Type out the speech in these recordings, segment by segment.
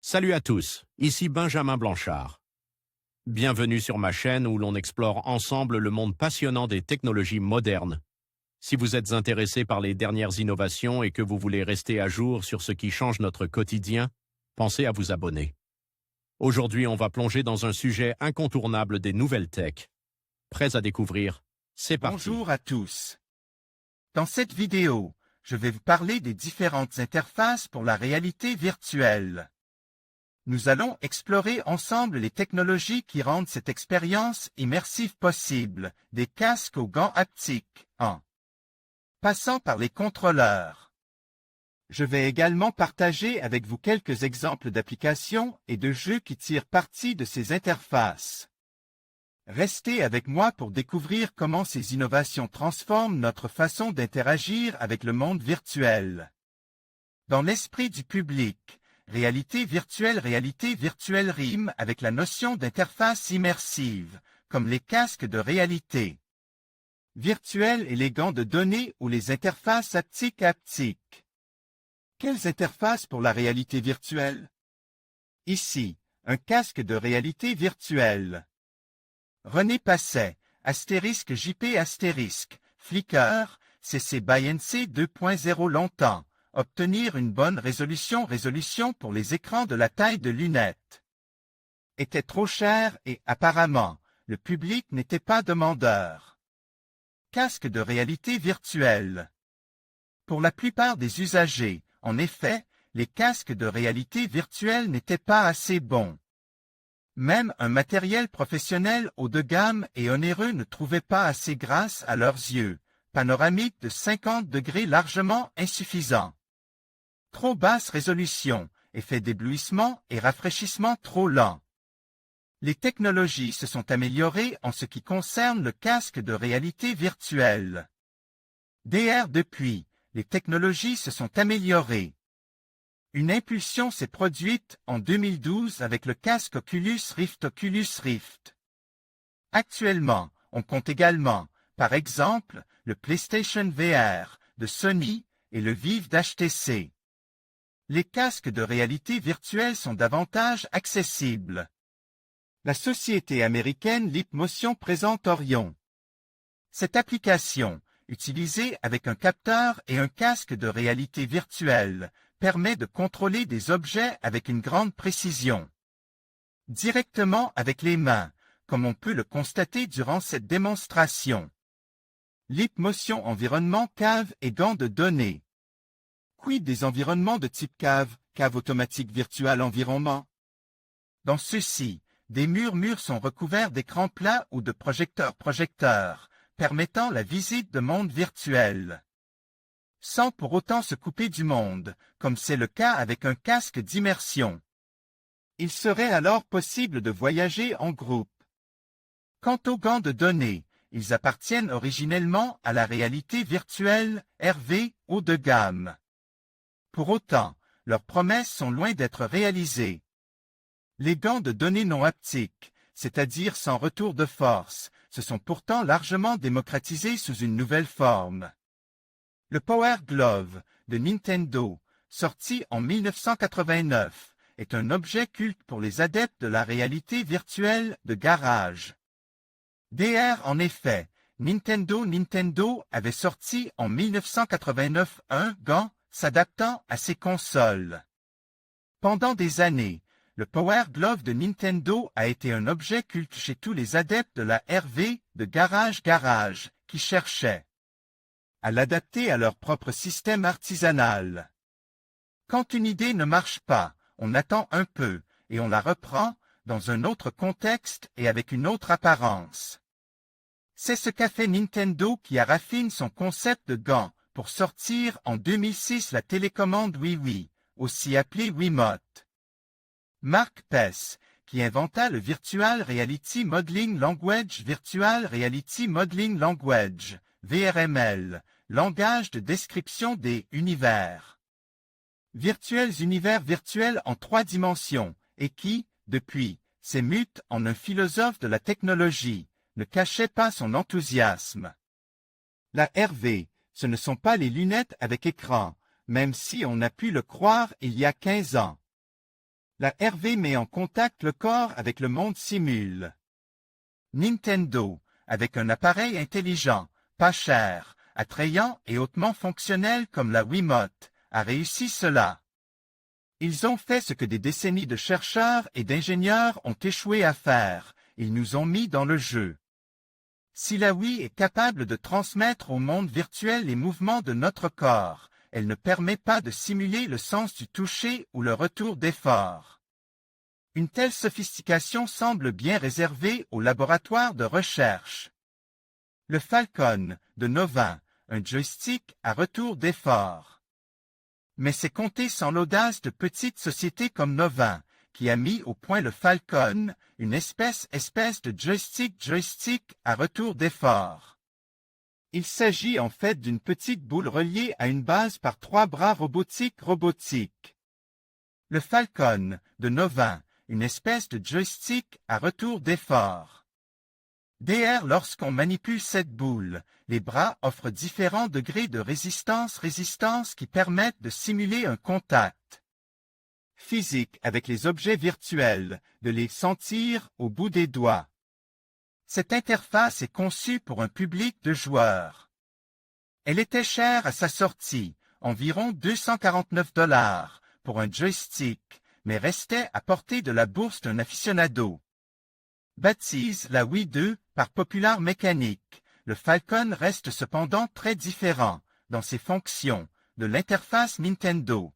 Salut à tous, ici Benjamin Blanchard. Bienvenue sur ma chaîne où l'on explore ensemble le monde passionnant des technologies modernes. Si vous êtes intéressé par les dernières innovations et que vous voulez rester à jour sur ce qui change notre quotidien, pensez à vous abonner. Aujourd'hui, on va plonger dans un sujet incontournable des nouvelles tech. Prêts à découvrir? C'est parti. Bonjour à tous. Dans cette vidéo, je vais vous parler des différentes interfaces pour la réalité virtuelle. Nous allons explorer ensemble les technologies qui rendent cette expérience immersive possible, des casques aux gants haptiques, en passant par les contrôleurs. Je vais également partager avec vous quelques exemples d'applications et de jeux qui tirent parti de ces interfaces. Restez avec moi pour découvrir comment ces innovations transforment notre façon d'interagir avec le monde virtuel. Dans l'esprit du public, réalité virtuelle rime avec la notion d'interface immersive, comme les casques de réalité virtuelle et les gants de données ou les interfaces haptiques. Quelles interfaces pour la réalité virtuelle? Ici, un casque de réalité virtuelle. René Passet, *JP*, Flickr, CC BY NC 2.0 longtemps. Obtenir une bonne résolution pour les écrans de la taille de lunettes. Était trop cher et, apparemment, le public n'était pas demandeur. Casque de réalité virtuelle. Pour la plupart des usagers, en effet, les casques de réalité virtuelle n'étaient pas assez bons. Même un matériel professionnel haut de gamme et onéreux ne trouvait pas assez grâce à leurs yeux. Panoramique de 50 degrés largement insuffisant. Trop basse résolution, effet d'éblouissement et rafraîchissement trop lent. Les technologies se sont améliorées en ce qui concerne le casque de réalité virtuelle. Depuis, les technologies se sont améliorées. Une impulsion s'est produite en 2012 avec le casque Oculus Rift. Actuellement, on compte également, par exemple, le PlayStation VR de Sony et le Vive d'HTC. Les casques de réalité virtuelle sont davantage accessibles. La société américaine Leap Motion présente Orion. Cette application, utilisée avec un capteur et un casque de réalité virtuelle, permet de contrôler des objets avec une grande précision. Directement avec les mains, comme on peut le constater durant cette démonstration. Leap Motion environnement cave et gants de données. Quid des environnements de type cave automatique virtual environnement? Dans ceux-ci, des murs sont recouverts d'écrans plats ou de projecteurs, permettant la visite de mondes virtuels. Sans pour autant se couper du monde, comme c'est le cas avec un casque d'immersion. Il serait alors possible de voyager en groupe. Quant aux gants de données, ils appartiennent originellement à la réalité virtuelle RV haut de gamme. Pour autant, leurs promesses sont loin d'être réalisées. Les gants de données non haptiques, c'est-à-dire sans retour de force, se sont pourtant largement démocratisés sous une nouvelle forme. Le Power Glove de Nintendo, sorti en 1989, est un objet culte pour les adeptes de la réalité virtuelle de garage. En effet, Nintendo avait sorti en 1989 un gant s'adaptant à ces consoles. Pendant des années, le Power Glove de Nintendo a été un objet culte chez tous les adeptes de la RV de garage qui cherchaient à l'adapter à leur propre système artisanal. Quand une idée ne marche pas, on attend un peu et on la reprend dans un autre contexte et avec une autre apparence. C'est ce qu'a fait Nintendo qui a raffiné son concept de gant pour sortir en 2006 la télécommande Wii, aussi appelée Wiimote. Mark Pess, qui inventa le Virtual Reality Modeling Language VRML, langage de description des univers. Univers virtuels en 3 dimensions, et qui, depuis, s'est mute en un philosophe de la technologie, ne cachait pas son enthousiasme. La RV, ce ne sont pas les lunettes avec écran, même si on a pu le croire il y a 15 ans. La RV met en contact le corps avec le monde simule. Nintendo, avec un appareil intelligent, pas cher, attrayant et hautement fonctionnel comme la Wiimote, a réussi cela. Ils ont fait ce que des décennies de chercheurs et d'ingénieurs ont échoué à faire, ils nous ont mis dans le jeu. Si la Wii est capable de transmettre au monde virtuel les mouvements de notre corps, elle ne permet pas de simuler le sens du toucher ou le retour d'effort. Une telle sophistication semble bien réservée aux laboratoires de recherche. Le Falcon, de Nova, un joystick à retour d'effort. Mais c'est compter sans l'audace de petites sociétés comme Nova, qui a mis au point le Falcon, une espèce de joystick à retour d'effort. Il s'agit en fait d'une petite boule reliée à une base par 3 bras robotiques. Le Falcon, de Nova, une espèce de joystick à retour d'effort. D'ailleurs, lorsqu'on manipule cette boule, les bras offrent différents degrés de résistance qui permettent de simuler un contact physique avec les objets virtuels, de les sentir au bout des doigts. Cette interface est conçue pour un public de joueurs. Elle était chère à sa sortie, environ 249 $ pour un joystick, mais restait à portée de la bourse d'un aficionado. Baptise la Wii 2 par Popular Mécanique, le Falcon reste cependant très différent, dans ses fonctions, de l'interface Nintendo.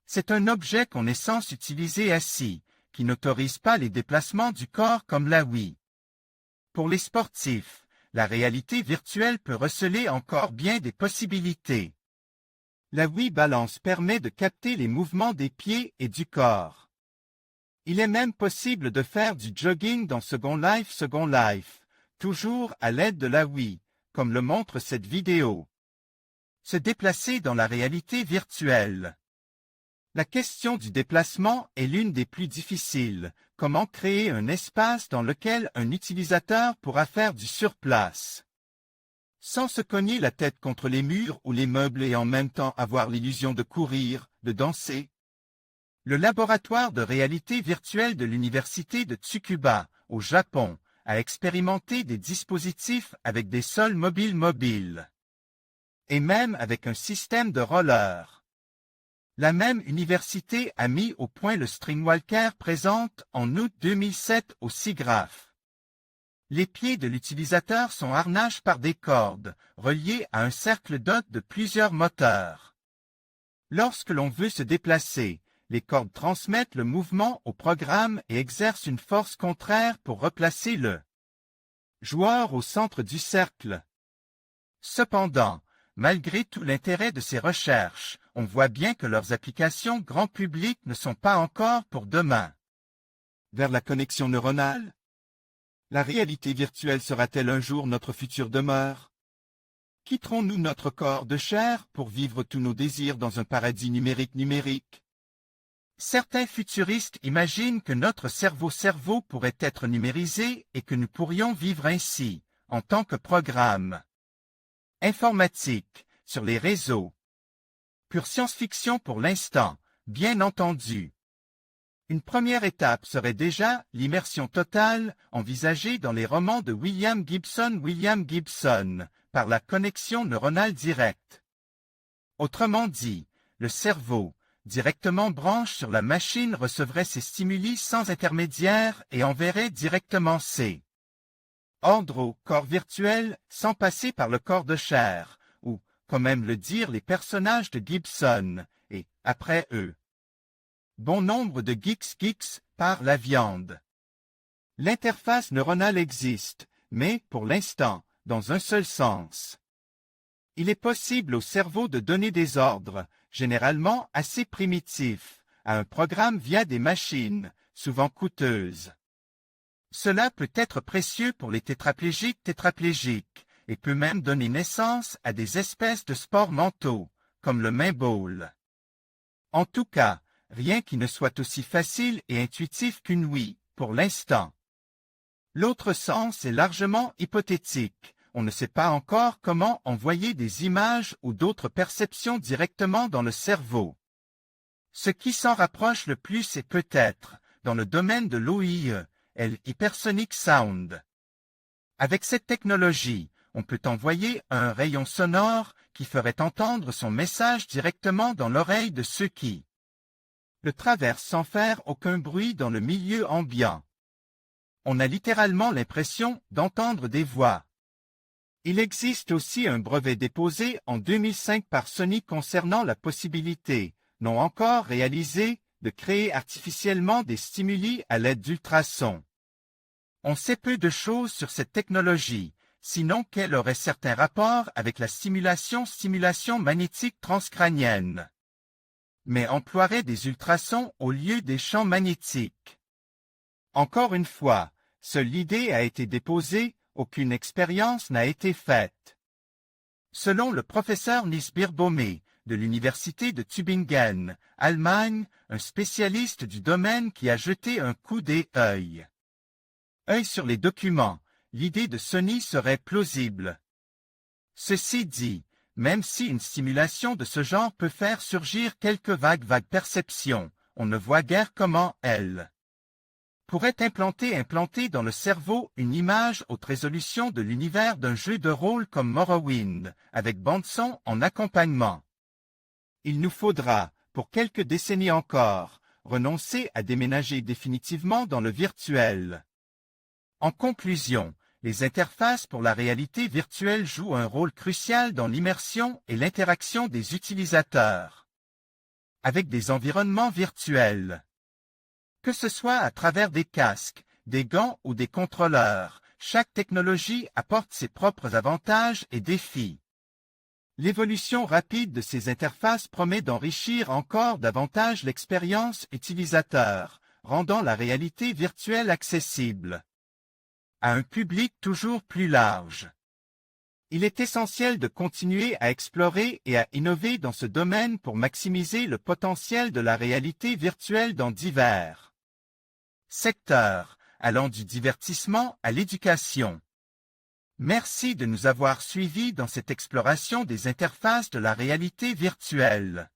C'est un objet qu'on est censé utiliser assis, qui n'autorise pas les déplacements du corps comme la Wii. Pour les sportifs, la réalité virtuelle peut receler encore bien des possibilités. La Wii Balance permet de capter les mouvements des pieds et du corps. Il est même possible de faire du jogging dans Second Life, toujours à l'aide de la Wii, comme le montre cette vidéo. Se déplacer dans la réalité virtuelle. La question du déplacement est l'une des plus difficiles. Comment créer un espace dans lequel un utilisateur pourra faire du surplace, sans se cogner la tête contre les murs ou les meubles et en même temps avoir l'illusion de courir, de danser? Le laboratoire de réalité virtuelle de l'université de Tsukuba, au Japon, a expérimenté des dispositifs avec des sols mobiles, et même avec un système de roller. La même université a mis au point le Stringwalker présente en août 2007 au SIGGRAPH. Les pieds de l'utilisateur sont harnachés par des cordes, reliées à un cercle d'hôte de plusieurs moteurs. Lorsque l'on veut se déplacer, les cordes transmettent le mouvement au programme et exercent une force contraire pour replacer le joueur au centre du cercle. Cependant, malgré tout l'intérêt de ces recherches, on voit bien que leurs applications grand public ne sont pas encore pour demain. Vers la connexion neuronale? La réalité virtuelle sera-t-elle un jour notre future demeure? Quitterons-nous notre corps de chair pour vivre tous nos désirs dans un paradis numérique? Certains futuristes imaginent que notre cerveau pourrait être numérisé et que nous pourrions vivre ainsi, en tant que programme informatique, sur les réseaux. Pure science-fiction pour l'instant, bien entendu. Une première étape serait déjà l'immersion totale envisagée dans les romans de William Gibson, par la connexion neuronale directe. Autrement dit, le cerveau, directement branché sur la machine, recevrait ces stimuli sans intermédiaire et enverrait directement ses ordres au corps virtuel sans passer par le corps de chair, ou, comme aiment le dire les personnages de Gibson, et, après eux, bon nombre de geeks par la viande. L'interface neuronale existe, mais, pour l'instant, dans un seul sens. Il est possible au cerveau de donner des ordres, généralement assez primitifs, à un programme via des machines, souvent coûteuses. Cela peut être précieux pour les tétraplégiques, et peut même donner naissance à des espèces de sports mentaux, comme le main-ball. En tout cas, rien qui ne soit aussi facile et intuitif qu'une Wii, pour l'instant. L'autre sens est largement hypothétique. On ne sait pas encore comment envoyer des images ou d'autres perceptions directement dans le cerveau. Ce qui s'en rapproche le plus est peut-être, dans le domaine de l'OIE, l'Hypersonic Sound. Avec cette technologie, on peut envoyer un rayon sonore qui ferait entendre son message directement dans l'oreille de ceux qui le traversent sans faire aucun bruit dans le milieu ambiant. On a littéralement l'impression d'entendre des voix. Il existe aussi un brevet déposé en 2005 par Sony concernant la possibilité, non encore réalisée, de créer artificiellement des stimuli à l'aide d'ultrasons. On sait peu de choses sur cette technologie, sinon qu'elle aurait certains rapports avec la stimulation magnétique transcrânienne, mais emploierait des ultrasons au lieu des champs magnétiques. Encore une fois, seule l'idée a été déposée, aucune expérience n'a été faite. Selon le professeur Nils Birbaume, de l'université de Tübingen, Allemagne, un spécialiste du domaine qui a jeté un coup d'œil sur les documents, l'idée de Sony serait plausible. Ceci dit, même si une stimulation de ce genre peut faire surgir quelques vagues perceptions, on ne voit guère comment elle pourrait implanter dans le cerveau une image haute résolution de l'univers d'un jeu de rôle comme Morrowind, avec bande-son en accompagnement. Il nous faudra, pour quelques décennies encore, renoncer à déménager définitivement dans le virtuel. En conclusion, les interfaces pour la réalité virtuelle jouent un rôle crucial dans l'immersion et l'interaction des utilisateurs avec des environnements virtuels. Que ce soit à travers des casques, des gants ou des contrôleurs, chaque technologie apporte ses propres avantages et défis. L'évolution rapide de ces interfaces promet d'enrichir encore davantage l'expérience utilisateur, rendant la réalité virtuelle accessible à un public toujours plus large. Il est essentiel de continuer à explorer et à innover dans ce domaine pour maximiser le potentiel de la réalité virtuelle dans divers secteurs, allant du divertissement à l'éducation. Merci de nous avoir suivis dans cette exploration des interfaces de la réalité virtuelle.